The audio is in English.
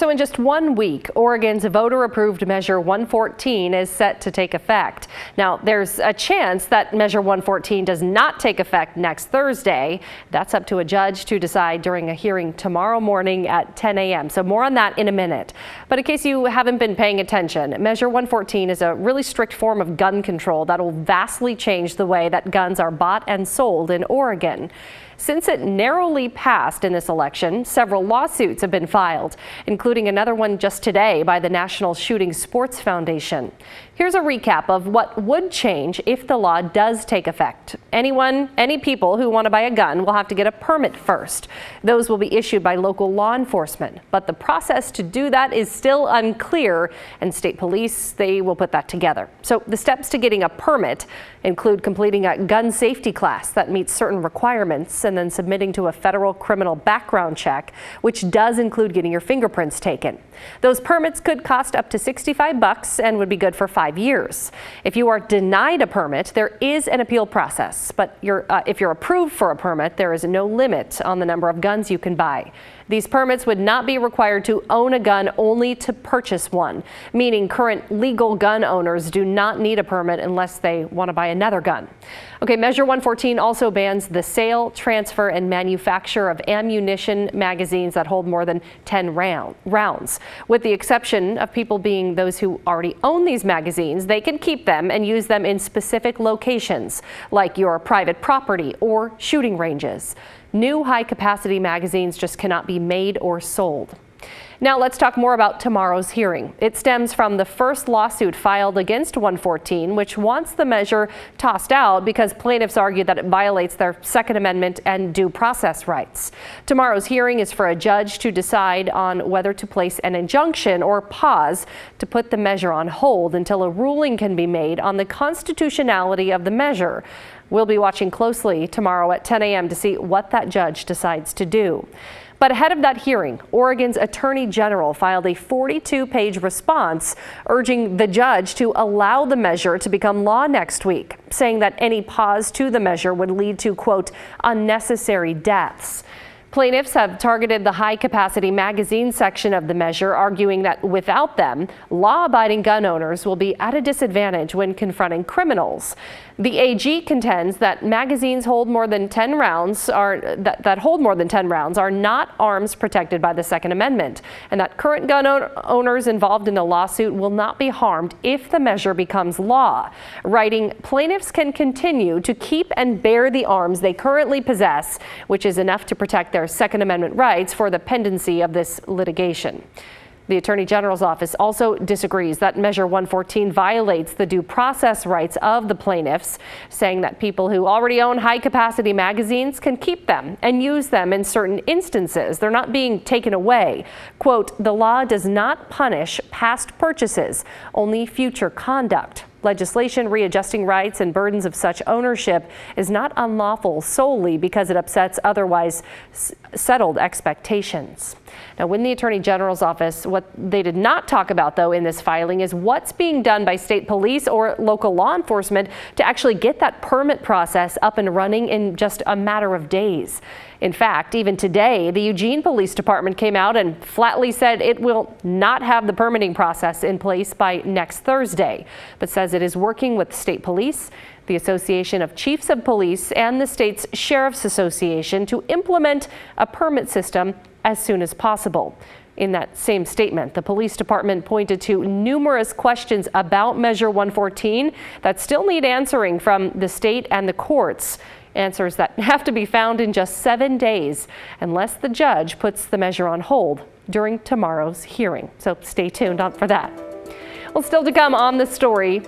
So in just 1 week, Oregon's voter-approved Measure 114 is set to take effect. Now, there's a chance that Measure 114 does not take effect next Thursday. That's up to a judge to decide during a hearing tomorrow morning at 10 a.m. So more on that in a minute. But in case you haven't been paying attention, Measure 114 is a really strict form of gun control that will vastly change the way that guns are bought and sold in Oregon. Since it narrowly passed in this election, several lawsuits have been filed, including another one just today by the National Shooting Sports Foundation. Here's a recap of what would change if the law does take effect. Any people who want to buy a gun will have to get a permit first. Those will be issued by local law enforcement, but the process to do that is still unclear, and state police, they will put that together. So the steps to getting a permit include completing a gun safety class that meets certain requirements and then submitting to a federal criminal background check, which does include getting your fingerprints taken. Those permits could cost up to $65 and would be good for 5 years. If you are denied a permit, there is an appeal process, but if you're approved for a permit, there is no limit on the number of guns you can buy. These permits would not be required to own a gun, only to purchase one, meaning current legal gun owners do not need a permit unless they want to buy another gun. Okay, Measure 114 also bans the sale, transfer, and manufacture of ammunition magazines that hold more than 10 rounds. With the exception of people being those who already own these magazines, they can keep them and use them in specific locations, like your private property or shooting ranges. New high-capacity magazines just cannot be made or sold. Now let's talk more about tomorrow's hearing. It stems from the first lawsuit filed against 114, which wants the measure tossed out because plaintiffs argue that it violates their Second Amendment and due process rights. Tomorrow's hearing is for a judge to decide on whether to place an injunction or pause to put the measure on hold until a ruling can be made on the constitutionality of the measure. We'll be watching closely tomorrow at 10 a.m. to see what that judge decides to do. But ahead of that hearing, Oregon's Attorney General filed a 42-page response urging the judge to allow the measure to become law next week, saying that any pause to the measure would lead to, quote, unnecessary deaths. Plaintiffs have targeted the high-capacity magazine section of the measure, arguing that without them, law-abiding gun owners will be at a disadvantage when confronting criminals. The AG contends that magazines hold more than 10 rounds that hold more than 10 rounds are not arms protected by the Second Amendment, and that current gun owners involved in the lawsuit will not be harmed if the measure becomes law. Writing, plaintiffs can continue to keep and bear the arms they currently possess, which is enough to protect their Second Amendment rights for the pendency of this litigation. The Attorney General's office also disagrees that Measure 114 violates the due process rights of the plaintiffs, saying that people who already own high-capacity magazines can keep them and use them in certain instances. They're not being taken away. Quote, the law does not punish past purchases, only future conduct. Legislation readjusting rights and burdens of such ownership is not unlawful solely because it upsets otherwise settled expectations. Now, in the Attorney General's office, what they did not talk about, though, in this filing is what's being done by state police or local law enforcement to actually get that permit process up and running in just a matter of days. In fact, even today, the Eugene Police Department came out and flatly said it will not have the permitting process in place by next Thursday, but says it is working with state police, the Association of Chiefs of Police, and the state's Sheriff's Association to implement a permit system as soon as possible. In that same statement, the police department pointed to numerous questions about Measure 114 that still need answering from the state and the courts. Answers that have to be found in just 7 days, unless the judge puts the measure on hold during tomorrow's hearing. So stay tuned for that. Well, still to come on the story.